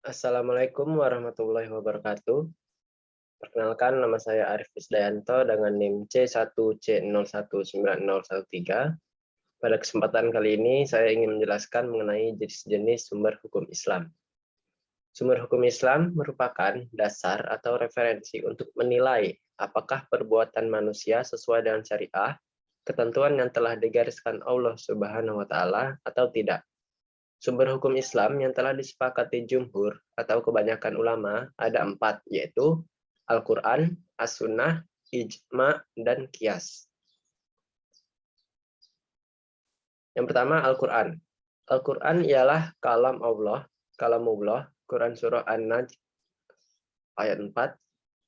Assalamualaikum warahmatullahi wabarakatuh. Perkenalkan, nama saya Arif Isdayanto dengan NIM C1C019013. Pada kesempatan kali ini, saya ingin menjelaskan mengenai jenis-jenis sumber hukum Islam. Sumber hukum Islam merupakan dasar atau referensi untuk menilai apakah perbuatan manusia sesuai dengan syariah, ketentuan yang telah digariskan Allah Subhanahu wa Ta'ala, atau tidak. Sumber hukum Islam yang telah disepakati jumhur atau kebanyakan ulama ada 4, yaitu Al-Quran, As-Sunnah, Ijma, dan Qiyas. Yang pertama, Al-Quran. Al-Quran ialah kalamullah, Quran Surah An-Najm ayat 4,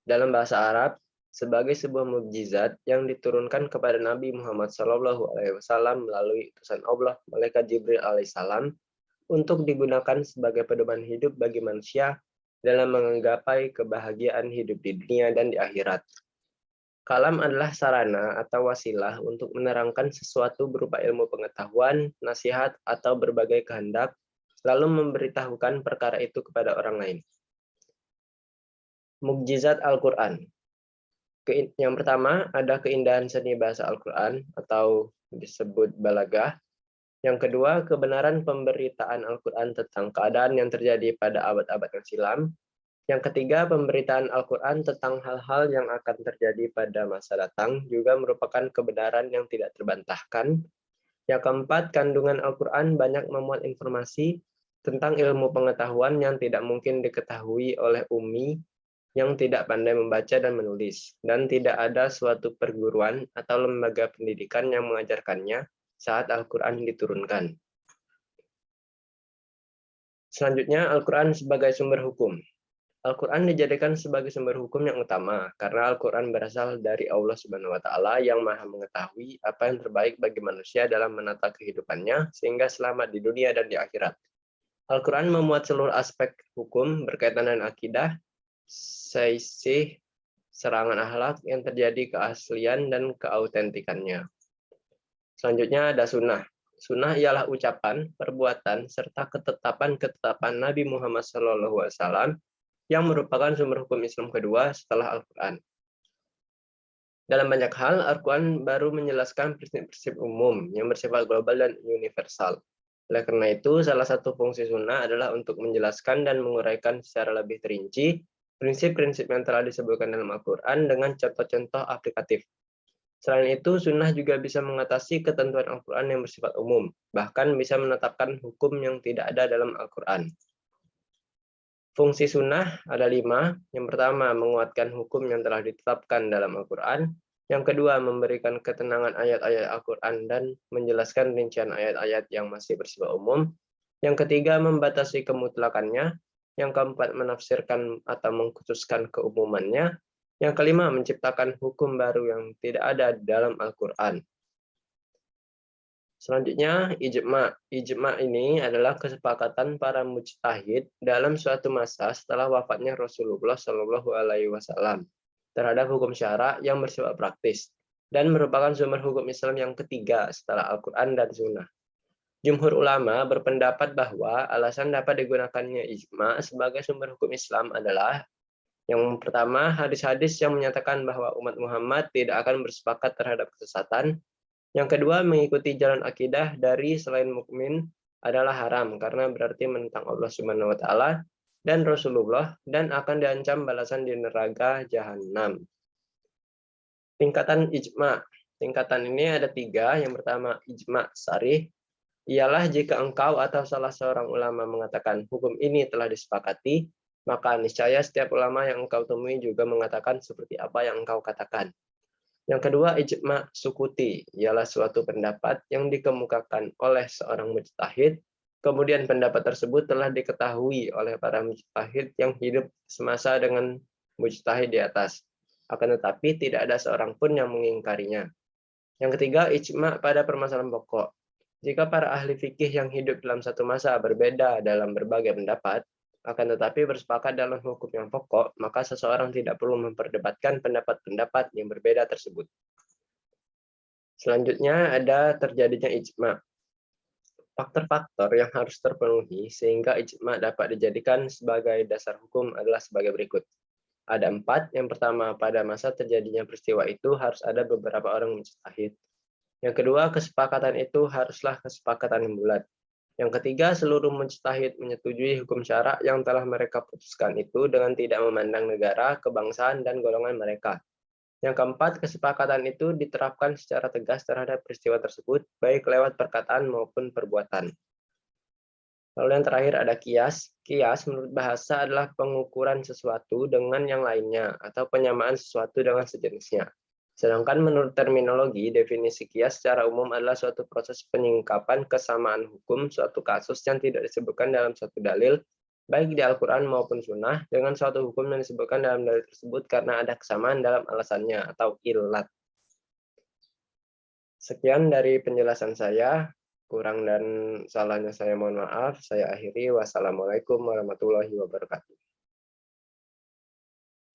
dalam bahasa Arab, sebagai sebuah mukjizat yang diturunkan kepada Nabi Muhammad SAW melalui utusan Allah, Malaikat Jibril alaihissalam, untuk digunakan sebagai pedoman hidup bagi manusia dalam menggapai kebahagiaan hidup di dunia dan di akhirat. Kalam adalah sarana atau wasilah untuk menerangkan sesuatu berupa ilmu pengetahuan, nasihat, atau berbagai kehendak, lalu memberitahukan perkara itu kepada orang lain. Mukjizat Al-Quran. Yang pertama, ada keindahan seni bahasa Al-Quran atau disebut balagah. Yang kedua, kebenaran pemberitaan Al-Quran tentang keadaan yang terjadi pada abad-abad yang silam. Yang ketiga, pemberitaan Al-Quran tentang hal-hal yang akan terjadi pada masa datang juga merupakan kebenaran yang tidak terbantahkan. Yang keempat, kandungan Al-Quran banyak memuat informasi tentang ilmu pengetahuan yang tidak mungkin diketahui oleh ummi yang tidak pandai membaca dan menulis, dan tidak ada suatu perguruan atau lembaga pendidikan yang mengajarkannya saat Al-Quran diturunkan. Selanjutnya, Al-Quran sebagai sumber hukum. Al-Quran dijadikan sebagai sumber hukum yang utama, karena Al-Quran berasal dari Allah Subhanahu wa Ta'ala yang Maha mengetahui apa yang terbaik bagi manusia dalam menata kehidupannya, sehingga selamat di dunia dan di akhirat. Al-Quran memuat seluruh aspek hukum berkaitan dengan akidah, seisih, serangan akhlak yang terjadi keaslian dan keautentikannya. Selanjutnya ada sunnah. Sunnah ialah ucapan, perbuatan, serta ketetapan Nabi Muhammad SAW yang merupakan sumber hukum Islam kedua setelah Al-Quran. Dalam banyak hal, Al-Quran baru menjelaskan prinsip-prinsip umum yang bersifat global dan universal. Oleh karena itu, salah satu fungsi sunnah adalah untuk menjelaskan dan menguraikan secara lebih terinci prinsip-prinsip yang telah disebutkan dalam Al-Quran dengan contoh-contoh aplikatif. Selain itu, sunnah juga bisa mengatasi ketentuan Al-Quran yang bersifat umum, bahkan bisa menetapkan hukum yang tidak ada dalam Al-Quran. Fungsi sunnah ada 5. Yang pertama, menguatkan hukum yang telah ditetapkan dalam Al-Quran. Yang kedua, memberikan ketenangan ayat-ayat Al-Quran dan menjelaskan rincian ayat-ayat yang masih bersifat umum. Yang ketiga, membatasi kemutlakannya. Yang keempat, menafsirkan atau mengkhususkan keumumannya. Yang kelima, menciptakan hukum baru yang tidak ada dalam Al-Quran. Selanjutnya, ijma. Ijma ini adalah kesepakatan para mujtahid dalam suatu masa setelah wafatnya Rasulullah SAW terhadap hukum syara yang bersifat praktis dan merupakan sumber hukum Islam yang ketiga setelah Al-Quran dan Sunnah. Jumhur ulama berpendapat bahwa alasan dapat digunakannya ijma sebagai sumber hukum Islam adalah yang pertama, hadis-hadis yang menyatakan bahwa umat Muhammad tidak akan bersepakat terhadap kesesatan. Yang kedua, mengikuti jalan akidah dari selain mukmin adalah haram karena berarti menentang Allah Subhanahu wa Ta'ala dan Rasulullah dan akan diancam balasan di neraka jahanam. Tingkatan ijma. Tingkatan ini ada 3. Yang pertama, ijma sarih. Ialah jika engkau atau salah seorang ulama mengatakan hukum ini telah disepakati, maka niscaya setiap ulama yang engkau temui juga mengatakan seperti apa yang engkau katakan. Yang kedua, ijma sukuti, ialah suatu pendapat yang dikemukakan oleh seorang mujtahid, kemudian pendapat tersebut telah diketahui oleh para mujtahid yang hidup semasa dengan mujtahid di atas. Akan tetapi tidak ada seorang pun yang mengingkarinya. Yang ketiga, ijma pada permasalahan pokok. Jika para ahli fikih yang hidup dalam satu masa berbeda dalam berbagai pendapat, akan tetapi bersepakat dalam hukum yang pokok, maka seseorang tidak perlu memperdebatkan pendapat-pendapat yang berbeda tersebut. Selanjutnya ada terjadinya ijma. Faktor-faktor yang harus terpenuhi sehingga ijma dapat dijadikan sebagai dasar hukum adalah sebagai berikut. Ada 4. Yang pertama, pada masa terjadinya peristiwa itu harus ada beberapa orang mujtahid. Yang kedua, kesepakatan itu haruslah kesepakatan yang bulat. Yang ketiga, seluruh mujtahid menyetujui hukum syara yang telah mereka putuskan itu dengan tidak memandang negara, kebangsaan, dan golongan mereka. Yang keempat, kesepakatan itu diterapkan secara tegas terhadap peristiwa tersebut, baik lewat perkataan maupun perbuatan. Lalu yang terakhir ada kias. Kias menurut bahasa adalah pengukuran sesuatu dengan yang lainnya atau penyamaan sesuatu dengan sejenisnya. Sedangkan menurut terminologi, definisi kias secara umum adalah suatu proses penyingkapan kesamaan hukum suatu kasus yang tidak disebutkan dalam suatu dalil, baik di Al-Quran maupun Sunnah, dengan suatu hukum yang disebutkan dalam dalil tersebut karena ada kesamaan dalam alasannya atau ilat. Sekian dari penjelasan saya. Kurang dan salahnya saya mohon maaf. Saya akhiri. Wassalamualaikum warahmatullahi wabarakatuh.